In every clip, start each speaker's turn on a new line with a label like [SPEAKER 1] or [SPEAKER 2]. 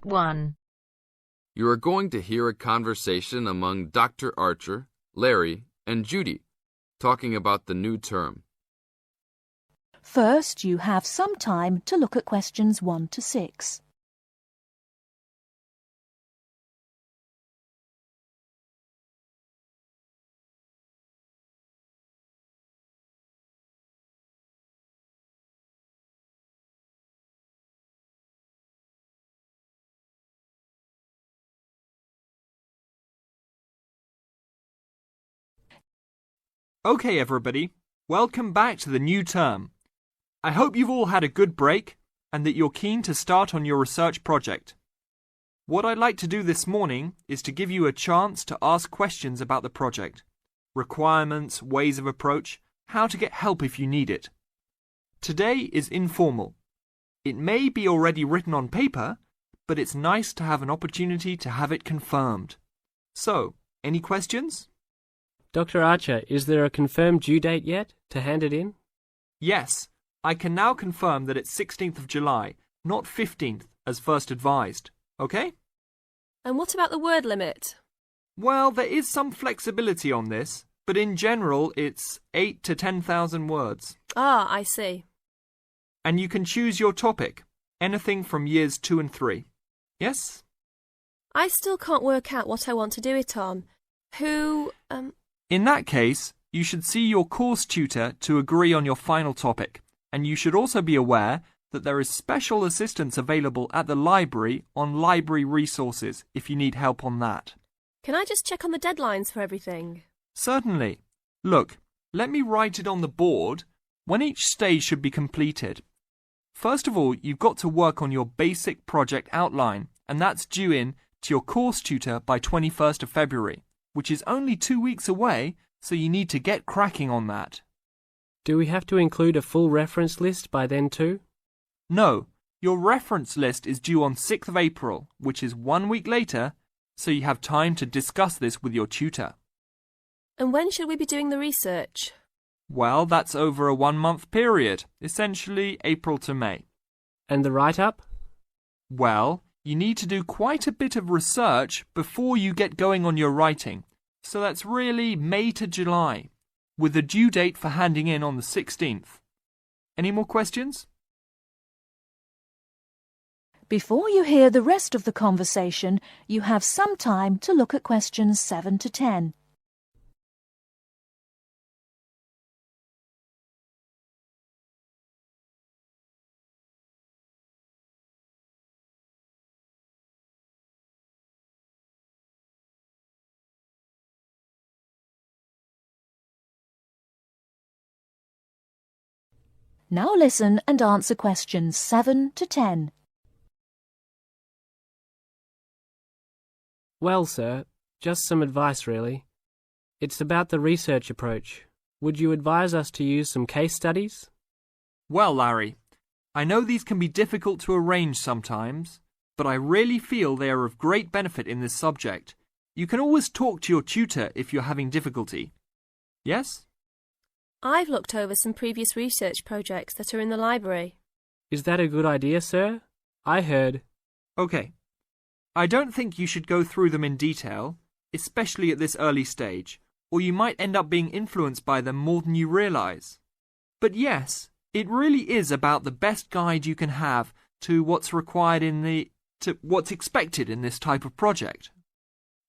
[SPEAKER 1] Part 1.
[SPEAKER 2] You are going to hear a conversation among Dr. Archer, Larry, and Judy, talking about the new term.
[SPEAKER 3] First, you have some time to look at questions 1 to 6.
[SPEAKER 4] Okay, everybody, welcome back to the new term. I hope you've all had a good break and that you're keen to start on your research project. What I'd like to do this morning is to give you a chance to ask questions about the project, requirements, ways of approach, how to get help if you need it. Today is informal. It may be already written on paper, but it's nice to have an opportunity to have it confirmed. So, any questions?
[SPEAKER 5] Dr. Archer, is there a confirmed due date yet to hand it in?
[SPEAKER 4] Yes, I can now confirm that it's 16th of July, not 15th, as first advised. Okay?
[SPEAKER 6] And what about the word limit?
[SPEAKER 4] Well, there is some flexibility on this, but in general it's 8 to 10,000 words.
[SPEAKER 6] Ah, I see.
[SPEAKER 4] And you can choose your topic, anything from years 2 and 3. Yes?
[SPEAKER 6] I still can't work out what I want to do it on.
[SPEAKER 4] In that case, you should see your course tutor to agree on your final topic, and you should also be aware that there is special assistance available at the library on library resources if you need help on that.
[SPEAKER 6] Can I just check on the deadlines for everything?
[SPEAKER 4] Certainly. Look, let me write it on the board when each stage should be completed. First of all, you've got to work on your basic project outline, and that's due in to your course tutor by 21st of February. Which is only 2 weeks away, so you need to get cracking on that.
[SPEAKER 5] Do we have to include a full reference list by then too?
[SPEAKER 4] No, your reference list is due on 6th of April, which is 1 week later, so you have time to discuss this with your tutor.
[SPEAKER 6] And when should we be doing the research?
[SPEAKER 4] Well, that's over a 1-month period, essentially April to May.
[SPEAKER 5] And the write-up?
[SPEAKER 4] Well, you need to do quite a bit of research before you get going on your writing, so that's really May to July, with a due date for handing in on the 16th. Any more questions?
[SPEAKER 3] Before you hear the rest of the conversation, you have some time to look at questions 7 to 10. Now listen and answer questions 7 to 10.
[SPEAKER 5] Well, sir, just some advice really. It's about the research approach. Would you advise us to use some case studies?
[SPEAKER 4] Well, Larry, I know these can be difficult to arrange sometimes, but I really feel they are of great benefit in this subject. You can always talk to your tutor if you're having difficulty. Yes?
[SPEAKER 6] I've looked over some previous research projects that are in the library.
[SPEAKER 5] Is that a good idea, sir? I heard...
[SPEAKER 4] Okay. I don't think you should go through them in detail, especially at this early stage, or you might end up being influenced by them more than you realise. But yes, it really is about the best guide you can have to what's required to what's expected in this type of project.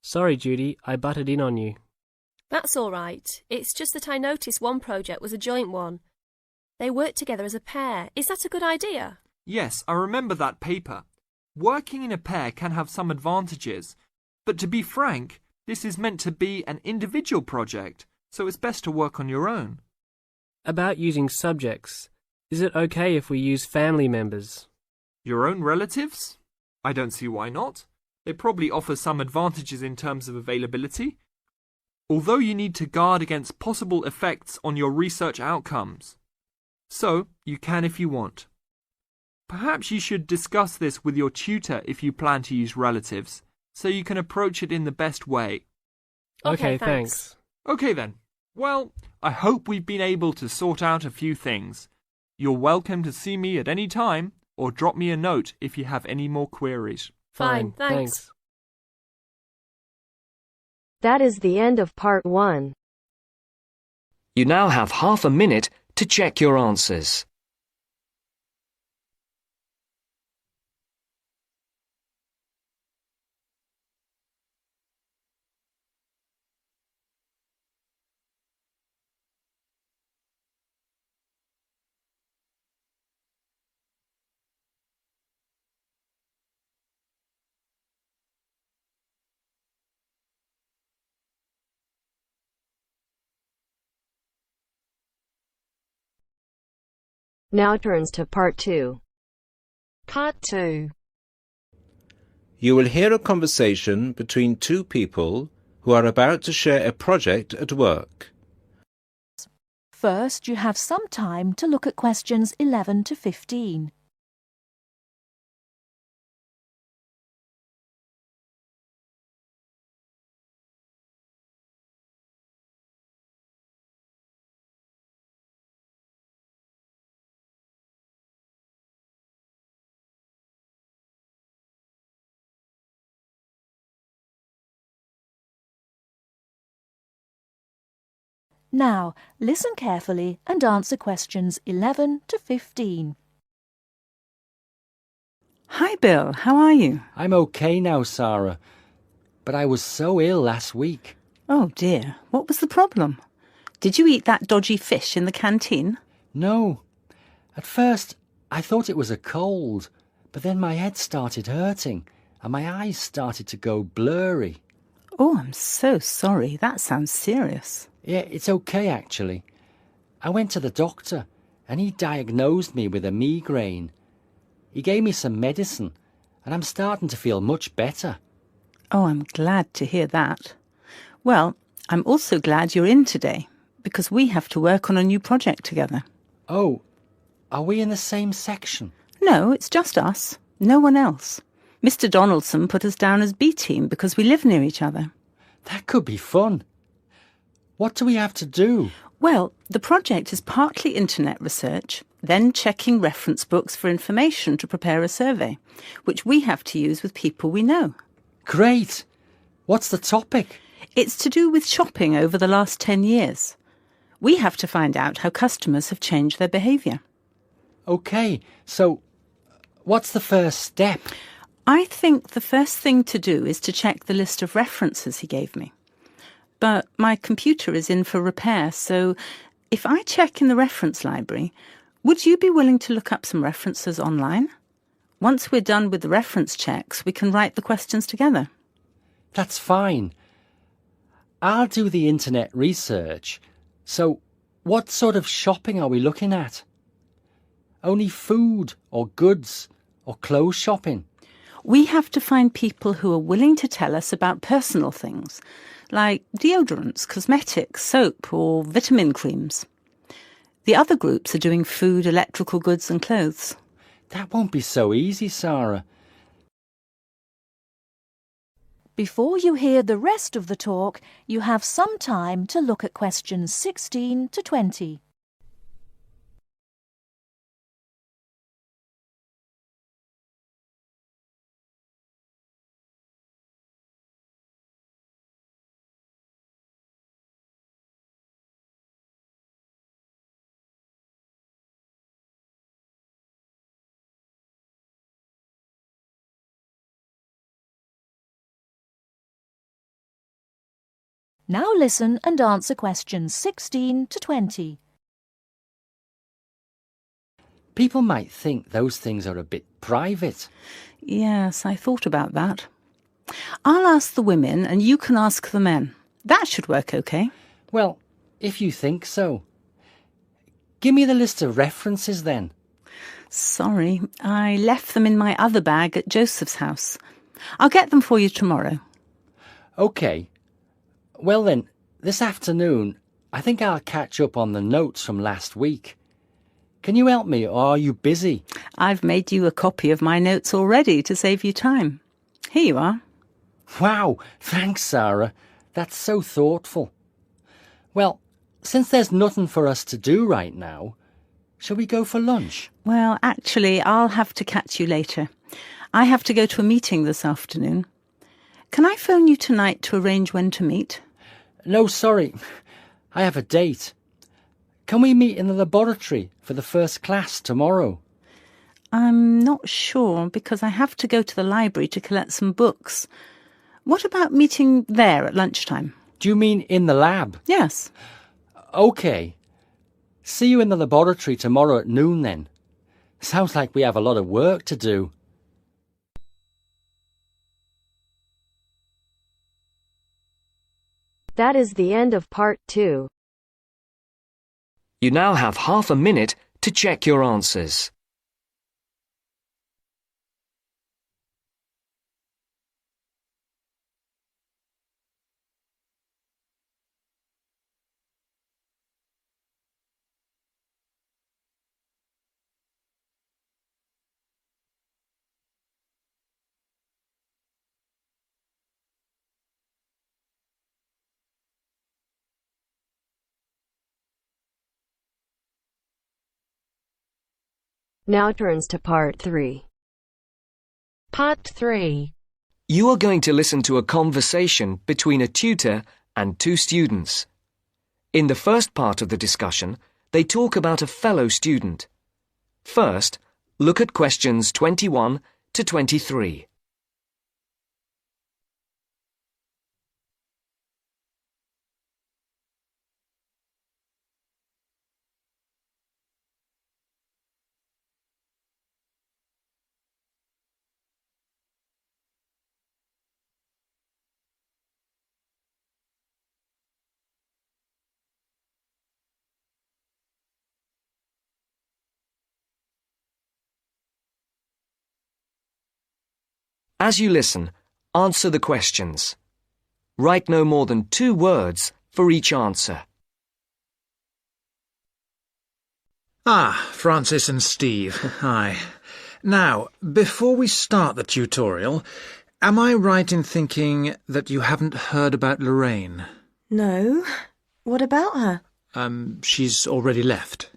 [SPEAKER 5] Sorry, Judy, I butted in on you.
[SPEAKER 6] That's all right. It's just that I noticed one project was a joint one. They worked together as a pair. Is that a good idea?
[SPEAKER 4] Yes, I remember that paper. Working in a pair can have some advantages, but to be frank, this is meant to be an individual project, so it's best to work on your own.
[SPEAKER 5] About using subjects, is it okay if we use family members?
[SPEAKER 4] Your own relatives? I don't see why not. They probably offer some advantages in terms of availability. Although you need to guard against possible effects on your research outcomes. So, you can if you want. Perhaps you should discuss this with your tutor if you plan to use relatives, so you can approach it in the best way.
[SPEAKER 5] Okay, thanks.
[SPEAKER 4] Okay then. Well, I hope we've been able to sort out a few things. You're welcome to see me at any time, or drop me a note if you have any more queries.
[SPEAKER 6] Fine, thanks.
[SPEAKER 1] That is the end of part 1.
[SPEAKER 7] You now have half a minute to check your answers.
[SPEAKER 1] Now turns to part 2.
[SPEAKER 8] Part 2.
[SPEAKER 9] You will hear a conversation between two people who are about to share a project at work.
[SPEAKER 3] First, you have some time to look at questions 11 to 15. Now, listen carefully and answer questions 11 to 15.
[SPEAKER 10] Hi, Bill. How are you?
[SPEAKER 11] I'm okay now, Sarah. But I was so ill last week.
[SPEAKER 10] Oh, dear. What was the problem? Did you eat that dodgy fish in the canteen?
[SPEAKER 11] No. At first, I thought it was a cold, but then my head started hurting and my eyes started to go blurry.
[SPEAKER 10] Oh, I'm so sorry. That sounds serious.
[SPEAKER 11] Yeah, it's okay, actually. I went to the doctor and he diagnosed me with a migraine. He gave me some medicine and I'm starting to feel much better.
[SPEAKER 10] Oh, I'm glad to hear that. Well, I'm also glad you're in today, because we have to work on a new project together.
[SPEAKER 11] Oh, are we in the same section?
[SPEAKER 10] No, it's just us. No one else. Mr. Donaldson put us down as B team because we live near each other.
[SPEAKER 11] That could be fun. What do we have to do?
[SPEAKER 10] Well, the project is partly internet research, then checking reference books for information to prepare a survey, which we have to use with people we know.
[SPEAKER 11] Great! What's the topic?
[SPEAKER 10] It's to do with shopping over the last 10 years. We have to find out how customers have changed their behaviour.
[SPEAKER 11] OK, so what's the first step?
[SPEAKER 10] I think the first thing to do is to check the list of references he gave me. But my computer is in for repair, so if I check in the reference library, would you be willing to look up some references online? Once we're done with the reference checks, we can write the questions together.
[SPEAKER 11] That's fine. I'll do the internet research. So, what sort of shopping are we looking at? Only food or goods or clothes shopping?
[SPEAKER 10] We have to find people who are willing to tell us about personal things, like deodorants, cosmetics, soap or vitamin creams. The other groups are doing food, electrical goods and clothes.
[SPEAKER 11] That won't be so easy, Sarah.
[SPEAKER 3] Before you hear the rest of the talk, you have some time to look at questions 16 to 20. Now listen and answer questions 16 to 20.
[SPEAKER 11] People might think those things are a bit private.
[SPEAKER 10] Yes, I thought about that. I'll ask the women and you can ask the men. That should work okay.
[SPEAKER 11] Well, if you think so. Give me the list of references then.
[SPEAKER 10] Sorry, I left them in my other bag at Joseph's house. I'll get them for you tomorrow.
[SPEAKER 11] OK. Well then, this afternoon, I think I'll catch up on the notes from last week. Can you help me, or are you busy?
[SPEAKER 10] I've made you a copy of my notes already to save you time. Here you are.
[SPEAKER 11] Wow, thanks, Sarah. That's so thoughtful. Well, since there's nothing for us to do right now, shall we go for lunch?
[SPEAKER 10] Well, actually, I'll have to catch you later. I have to go to a meeting this afternoon. Can I phone you tonight to arrange when to meet?
[SPEAKER 11] No, sorry. I have a date. Can we meet in the laboratory for the first class tomorrow?
[SPEAKER 10] I'm not sure because I have to go to the library to collect some books. What about meeting there at lunchtime?
[SPEAKER 11] Do you mean in the lab?
[SPEAKER 10] Yes.
[SPEAKER 11] OK. See you in the laboratory tomorrow at noon then. Sounds like we have a lot of work to do.
[SPEAKER 1] That is the end of part 2.
[SPEAKER 7] You now have half a minute to check your answers.
[SPEAKER 1] Now turns to part 3.
[SPEAKER 8] Part 3.
[SPEAKER 7] You are going to listen to a conversation between a tutor and two students. In the first part of the discussion, they talk about a fellow student. First, look at questions 21 to 23. As you listen, answer the questions. Write no more than 2 words for each answer.
[SPEAKER 12] Francis and Steve, hi. Now, before we start the tutorial, am I right in thinking that you haven't heard about Lorraine?
[SPEAKER 13] No. What about her?
[SPEAKER 12] She's already left.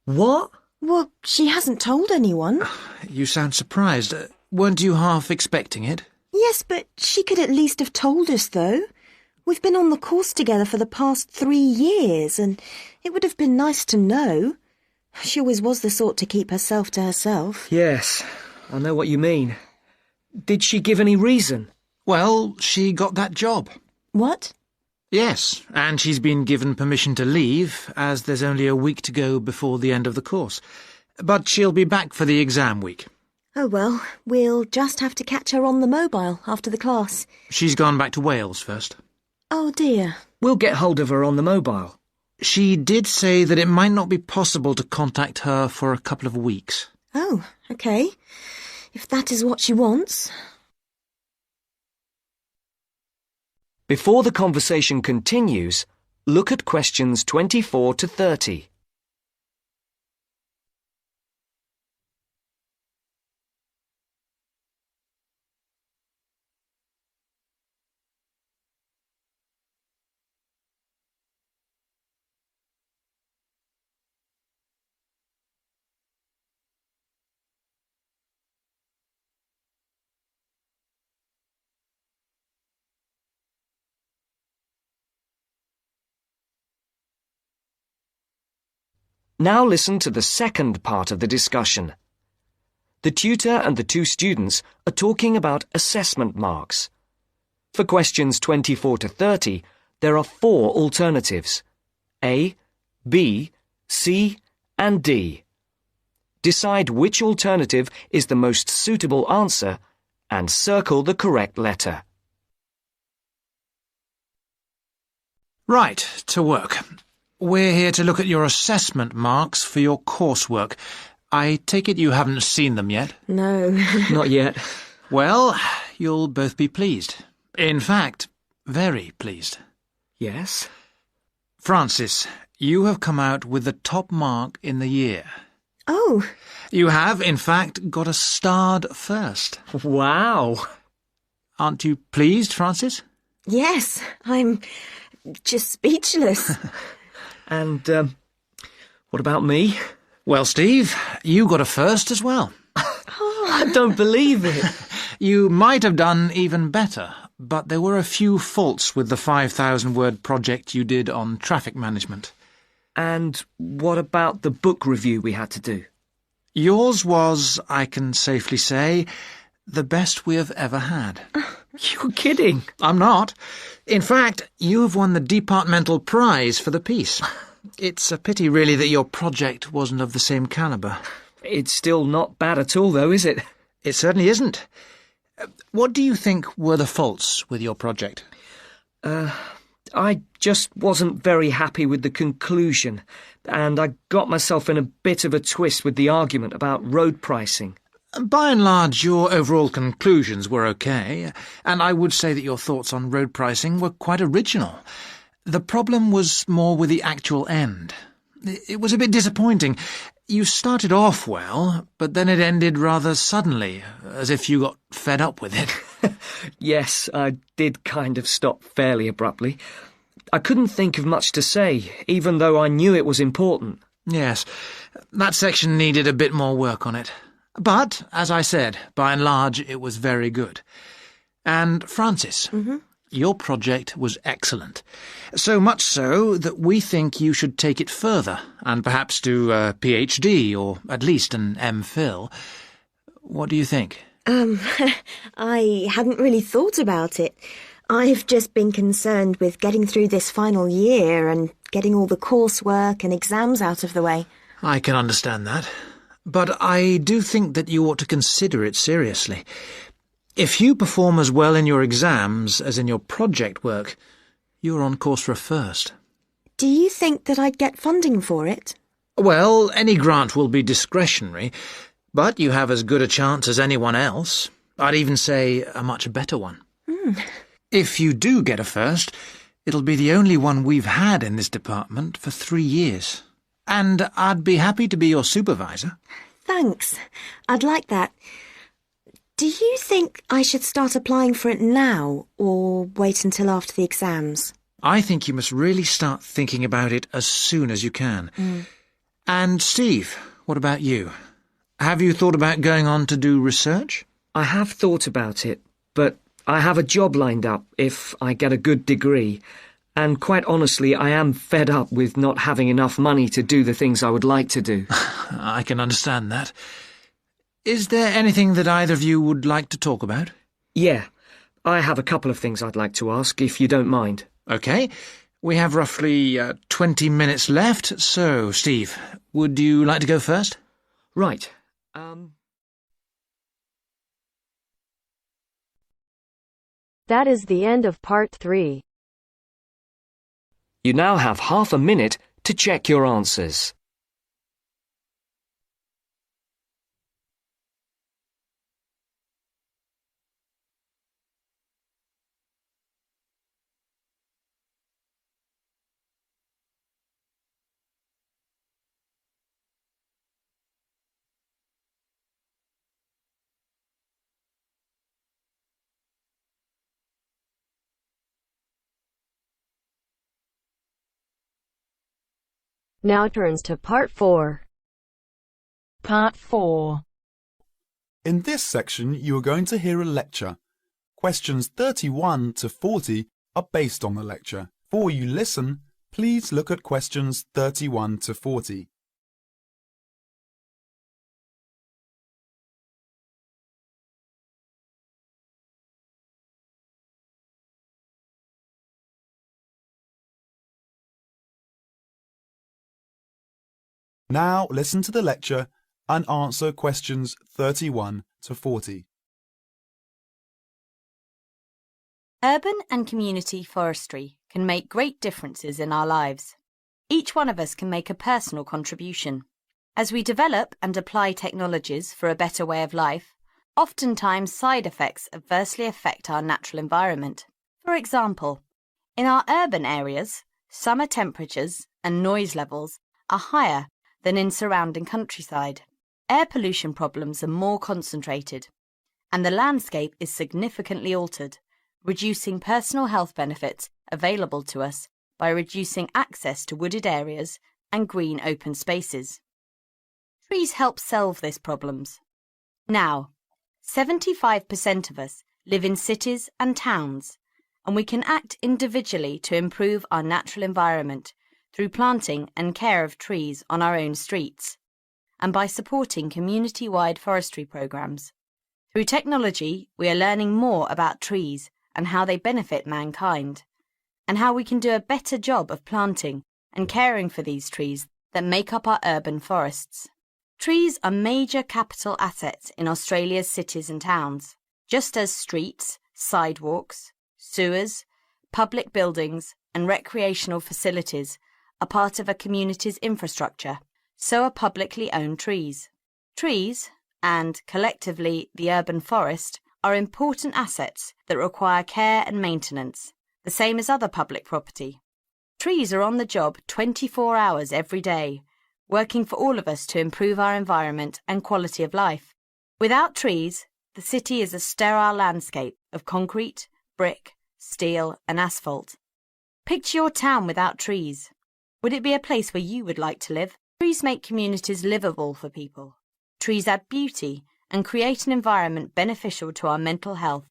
[SPEAKER 13] What? Well, she hasn't told anyone.
[SPEAKER 12] You sound surprised. Weren't you half expecting it?
[SPEAKER 13] Yes, but she could at least have told us, though. We've been on the course together for the past 3 years, and it would have been nice to know. She always was the sort to keep herself to herself.
[SPEAKER 14] Yes, I know what you mean. Did she give any reason?
[SPEAKER 12] Well, she got that job.
[SPEAKER 13] What?
[SPEAKER 12] Yes, and she's been given permission to leave, as there's only a week to go before the end of the course. But she'll be back for the exam week.
[SPEAKER 13] Oh well, we'll just have to catch her on the mobile after the class.
[SPEAKER 12] She's gone back to Wales first.
[SPEAKER 13] Oh dear.
[SPEAKER 14] We'll get hold of her on the mobile.
[SPEAKER 12] She did say that it might not be possible to contact her for a couple of weeks.
[SPEAKER 13] Oh, OK. If that is what she wants.
[SPEAKER 7] Before the conversation continues, look at questions 24 to 30. Now listen to the second part of the discussion. The tutor and the two students are talking about assessment marks. For questions 24 to 30, there are 4 alternatives: A, B, C, and D. Decide which alternative is the most suitable answer and circle the correct letter.
[SPEAKER 12] Right, to work. We're here to look at your assessment marks for your coursework. I take it you haven't seen them yet?
[SPEAKER 13] No.
[SPEAKER 14] Not yet.
[SPEAKER 12] Well, you'll both be pleased. In fact, very pleased.
[SPEAKER 14] Yes?
[SPEAKER 12] Francis, you have come out with the top mark in the year.
[SPEAKER 13] Oh.
[SPEAKER 12] You have, in fact, got a starred first.
[SPEAKER 14] Wow.
[SPEAKER 12] Aren't you pleased, Francis?
[SPEAKER 13] Yes, I'm just speechless.
[SPEAKER 14] And, what about me?
[SPEAKER 12] Well, Steve, you got a first as well.
[SPEAKER 14] I don't believe it.
[SPEAKER 12] You might have done even better, but there were a few faults with the 5,000-word project you did on traffic management.
[SPEAKER 14] And what about the book review we had to do?
[SPEAKER 12] Yours was, I can safely say, the best we have ever had.
[SPEAKER 14] You're kidding.
[SPEAKER 12] I'm not. In fact, you have won the departmental prize for the piece. It's a pity, really, that your project wasn't of the same calibre.
[SPEAKER 14] It's still not bad at all, though, is it?
[SPEAKER 12] It certainly isn't. What do you think were the faults with your project?
[SPEAKER 14] I just wasn't very happy with the conclusion, and I got myself in a bit of a twist with the argument about road pricing.
[SPEAKER 12] By and large, your overall conclusions were okay, and I would say that your thoughts on road pricing were quite original. The problem was more with the actual end. It was a bit disappointing. You started off well, but then it ended rather suddenly, as if you got fed up with it.
[SPEAKER 14] Yes, I did kind of stop fairly abruptly. I couldn't think of much to say, even though I knew it was important.
[SPEAKER 12] Yes, that section needed a bit more work on it. But, as I said, by and large, it was very good. And, Francis, your project was excellent. So much so that we think you should take it further, and perhaps do a PhD, or at least an MPhil. What do you think?
[SPEAKER 13] I hadn't really thought about it. I've just been concerned with getting through this final year and getting all the coursework and exams out of the way.
[SPEAKER 12] I can understand that. But I do think that you ought to consider it seriously. If you perform as well in your exams as in your project work, you're on course for a first.
[SPEAKER 13] Do you think that I'd get funding for it?
[SPEAKER 12] Well, any grant will be discretionary, but you have as good a chance as anyone else. I'd even say a much better one. If you do get a first, it'll be the only one we've had in this department for 3 years. And I'd be happy to be your supervisor.
[SPEAKER 13] Thanks. I'd like that. Do you think I should start applying for it now, or wait until after the exams?
[SPEAKER 12] I think you must really start thinking about it as soon as you can. And Steve, what about you? Have you thought about going on to do research?
[SPEAKER 14] I have thought about it, but I have a job lined up if I get a good degree. And quite honestly, I am fed up with not having enough money to do the things I would like to do.
[SPEAKER 12] I can understand that. Is there anything that either of you would like to talk about?
[SPEAKER 14] Yeah, I have a couple of things I'd like to ask, if you don't mind.
[SPEAKER 12] OK. We have roughly 20 minutes left, so, Steve, would you like to go first?
[SPEAKER 14] Right.
[SPEAKER 1] That is the end of part 3.
[SPEAKER 14] You now have half a minute to check your answers.
[SPEAKER 1] Now turns to part 4.
[SPEAKER 8] Part 4.
[SPEAKER 15] In this section, you are going to hear a lecture. Questions 31 to 40 are based on the lecture. Before you listen, please look at questions 31 to 40. Now listen to the lecture and answer questions 31 to 40.
[SPEAKER 16] Urban and community forestry can make great differences in our lives. Each one of us can make a personal contribution. As we develop and apply technologies for a better way of life, oftentimes side effects adversely affect our natural environment. For example, in our urban areas, summer temperatures and noise levels are higher than in surrounding countryside. Air pollution problems are more concentrated, and the landscape is significantly altered, reducing personal health benefits available to us by reducing access to wooded areas and green open spaces. Trees help solve these problems. Now, 75% of us live in cities and towns, and we can act individually to improve our natural environment through planting and care of trees on our own streets, and by supporting community-wide forestry programs. Through technology, we are learning more about trees and how they benefit mankind, and how we can do a better job of planting and caring for these trees that make up our urban forests. Trees are major capital assets in Australia's cities and towns, just as streets, sidewalks, sewers, public buildings and recreational facilities are part of a community's infrastructure. So are publicly owned trees. Trees, and collectively the urban forest, are important assets that require care and maintenance, the same as other public property. Trees are on the job 24 hours every day, working for all of us to improve our environment and quality of life. Without trees, the city is a sterile landscape of concrete, brick, steel and asphalt. Picture your town without trees. Would it be a place where you would like to live? Trees make communities livable for people. Trees add beauty and create an environment beneficial to our mental health.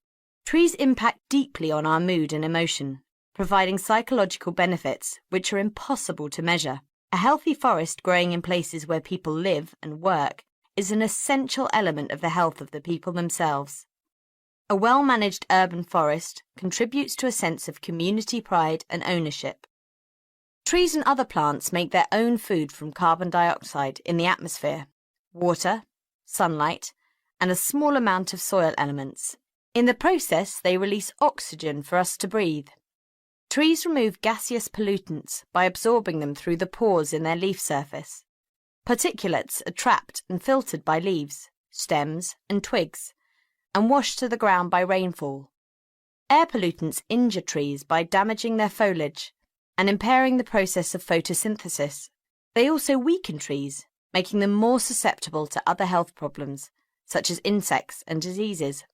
[SPEAKER 16] Trees impact deeply on our mood and emotion, providing psychological benefits which are impossible to measure. A healthy forest growing in places where people live and work is an essential element of the health of the people themselves. A well-managed urban forest contributes to a sense of community pride and ownership. Trees and other plants make their own food from carbon dioxide in the atmosphere, water, sunlight, and a small amount of soil elements. In the process, they release oxygen for us to breathe. Trees remove gaseous pollutants by absorbing them through the pores in their leaf surface. Particulates are trapped and filtered by leaves, stems, and twigs, and washed to the ground by rainfall. Air pollutants injure trees by damaging their foliage and impairing the process of photosynthesis. They also weaken trees, making them more susceptible to other health problems, such as insects and diseases.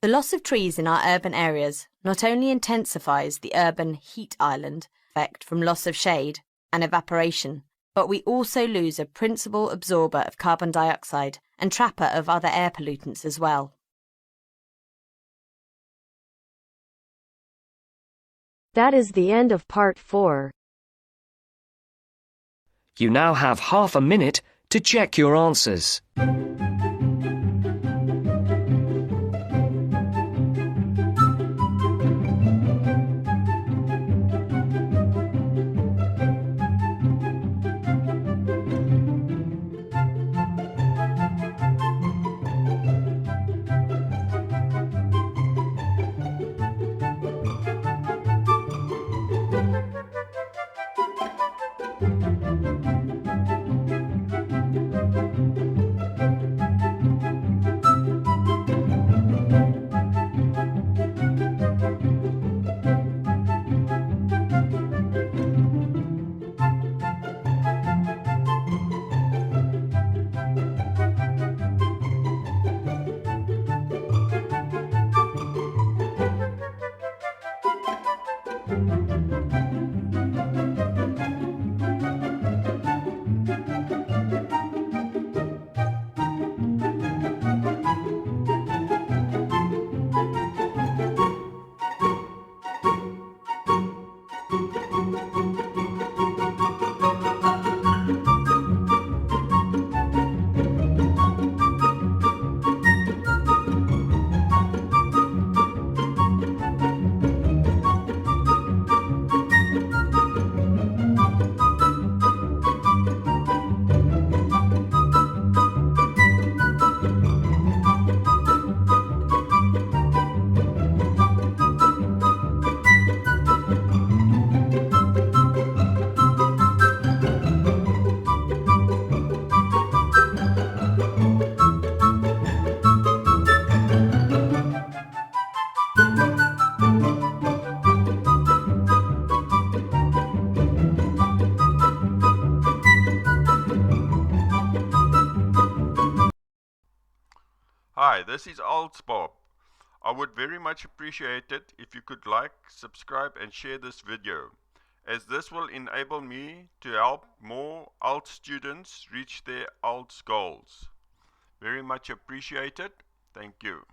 [SPEAKER 16] The loss of trees in our urban areas not only intensifies the urban heat island effect from loss of shade and evaporation, but we also lose a principal absorber of carbon dioxide and trapper of other air pollutants as well.
[SPEAKER 1] That is the end of part 4.
[SPEAKER 14] You now have half a minute to check your answers.
[SPEAKER 17] Hi, this is IELTS Bob. I would very much appreciate it if you could like, subscribe and share this video, as this will enable me to help more IELTS students reach their IELTS goals. Very much appreciated. Thank you.